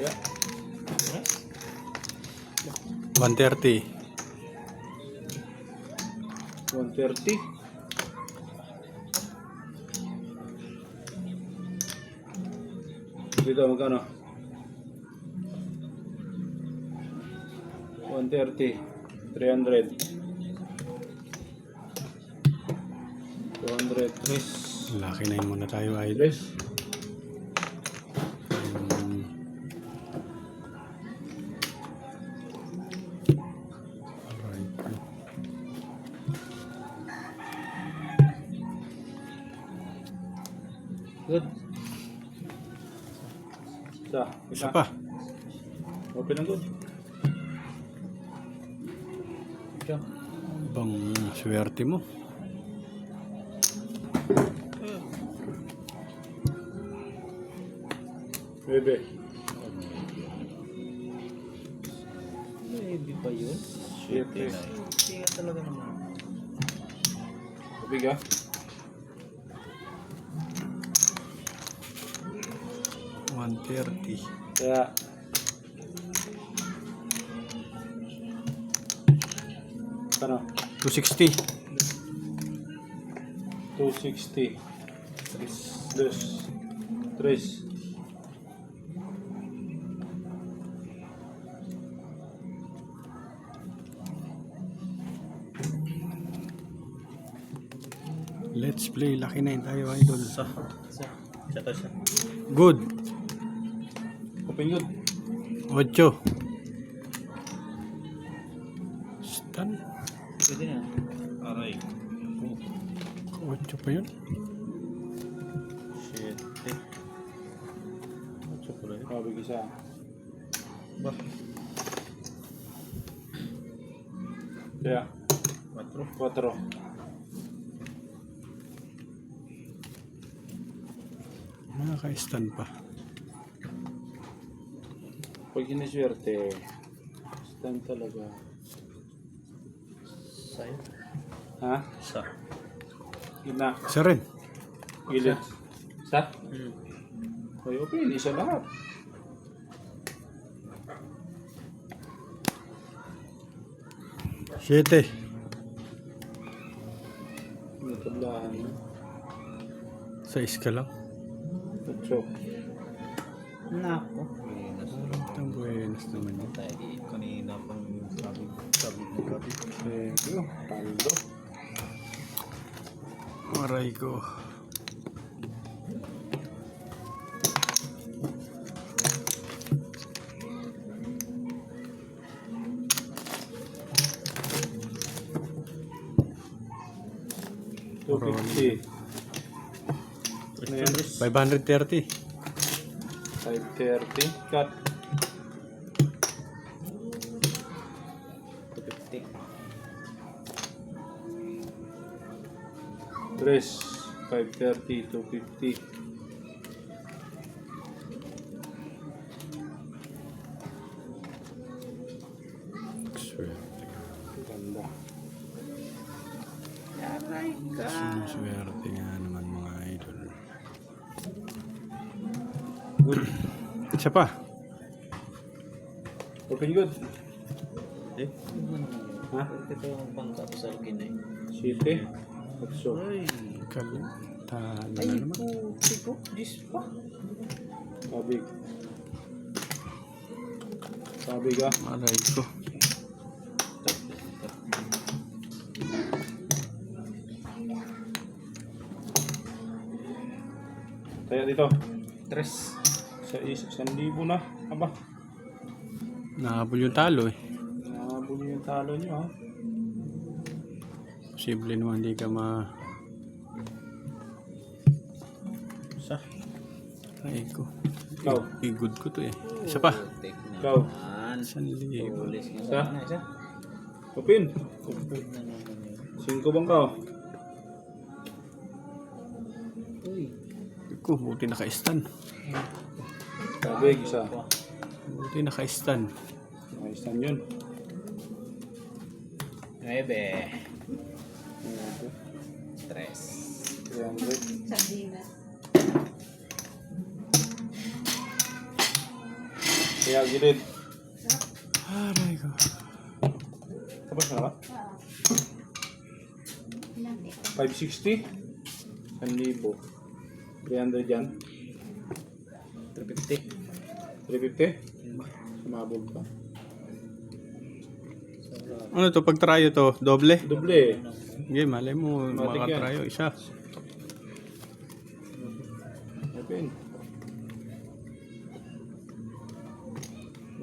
Kaya 130. 130. Dito magkano? 130. 300. 200. Tres. Laki na yun muna tayo, idol. Tres. Alright. Good. Isa pa. Open ang good. Ikaw. Bang swerte mo. Bebe. Maybe pa yun? Siyempre. Hindi nga talaga naman. Tubig ah. $130. Kaya. Ano? $260. 260. Dos. Tres. Let's play. Laki na yun tayo, idol. Isa to siya. Good. Open good. 8. Stan. Pwede na. Aray. 8 pa yun. Shit. Chocolate. Kabig isa. Ba? Kaya. 4. 4. Nakaka-stand pa. Pag siniswerte, stand talaga. Sa'yo? Ha? Isa. Gina. Isa rin. Gilid. Sa? Hmm. Okay, okay. Hindi siya lahat. Siyete. Natablahan. 6 ka lang. 8. Nako. Ang buenas naman yun. Tayo kanina pang sabi ng gabi. Thank you. Paldo. Aray ko. $250. 530. 530. Cut. 250. 3. 530. 250. Swerte. Ganda. Aray ka. Swerte nga naman mga idol. Good. Isa pa. Open good. Eh? Ha? Pwede tayo magpangka sa akin eh. City. 8. Ay. Kalo. Talo Ay, na naman. puti ko. Dis pa. Kabig. Kabig ah. Aray ko. Kaya dito. 3. Sa 1,000 na. Aba. Nahabol yung talo eh. Nakabuli yung talo nyo ha. Posible naman hindi ka ma... Isa. Aray ko. Ikaw. I-good ko to eh. Isa pa. Ikaw. 1,000. Ulis nga Isa. sana. Isa. Open. Kupod na naman yun. 5 bang ka? Uy. Ko, buti naka-stand. Kabig isa. Buti naka-stand. Ayos na yun. 9. 3. 300. Sardinas. Kaya gilid. Aray ko. Tapos na ba? 560? 1,000. 300 yan. 350. 350? Sumabog pa. Ano to? Pag tryo to, doble? Doble. Sige, malay mo, Matik yan. makatryo isa. Open.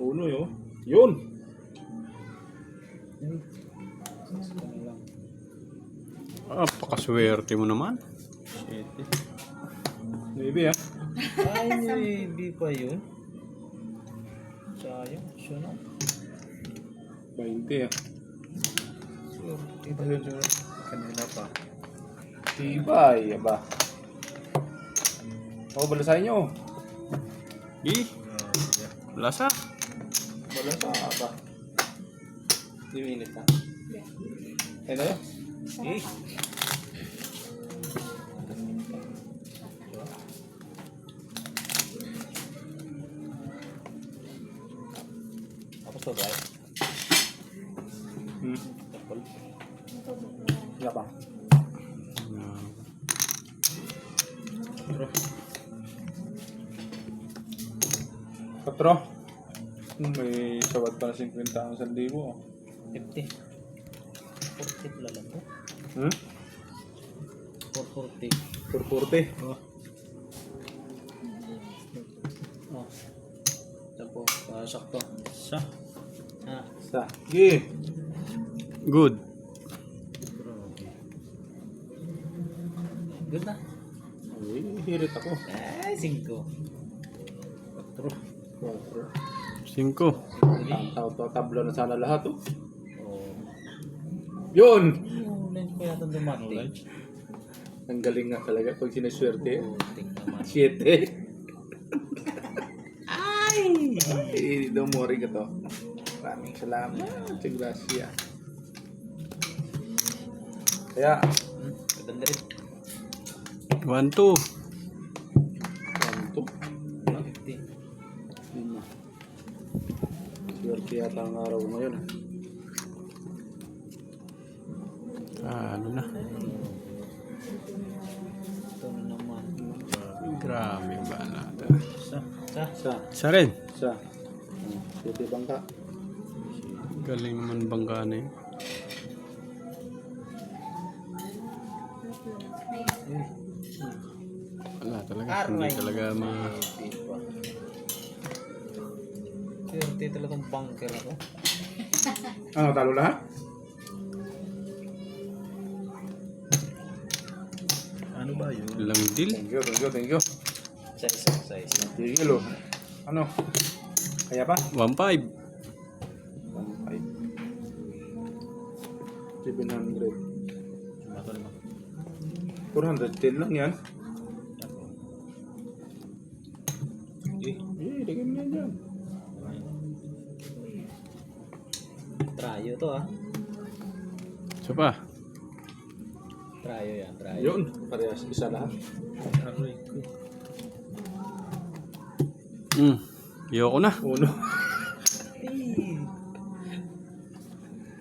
Uno yun. Yun! Pakaswerte mo naman. Maybe ah. Ay, maybe pa yun. Sayang. Siya na. 20 ah. Iba yun yun. Kanina pa. Tibay, aba. Ako, balasahin nyo. Lasa. Balasa, aba. 2 minutes na. Ayun na yun. Eh. Tapos to, guys. Tapos. Iya pa. Katro. May sawad pa na 50 ang 1,000. 50. 40 pala lang to. Hmm? 440. 440. Oh. Oh. Tapos, sakto. Sa. Ah. Sa. Sige. Good. Good na. Ay, hirit ako. Ay, 5. 4. 5. Tablo na sana lahat oh. Oh. Yun! Yung lens ko yata dumating. Ang galing nga talaga pag sinaswerte. Putik naman. 7. Ay! Ay, dumori ka to. Maraming salamat. Gracia. Kaya, Maganda rin. 1, 2. 1, 2. 50. Swerte yata ang araw ngayon. Ano na? Ito na naman. Grabe ba natin. Sa. Isa rin. Sa. Swerte bangka. Galing naman bangga na yun. Wala talaga. Hindi talaga Swerte talagang bunker ako. Ano, talo lahat? Ano ba yun? Lang deal. Thank you. Size. Tigil oh. Ano? Kaya pa? 1, 5. 700. Sumatol mo. 410 lang yan. Lagyan mo na dyan. Trayo to ah. Isa pa. Trayo yan. Trayo. Yun, parehas isa lahat. Aroy ko. Ayoko na. Uno.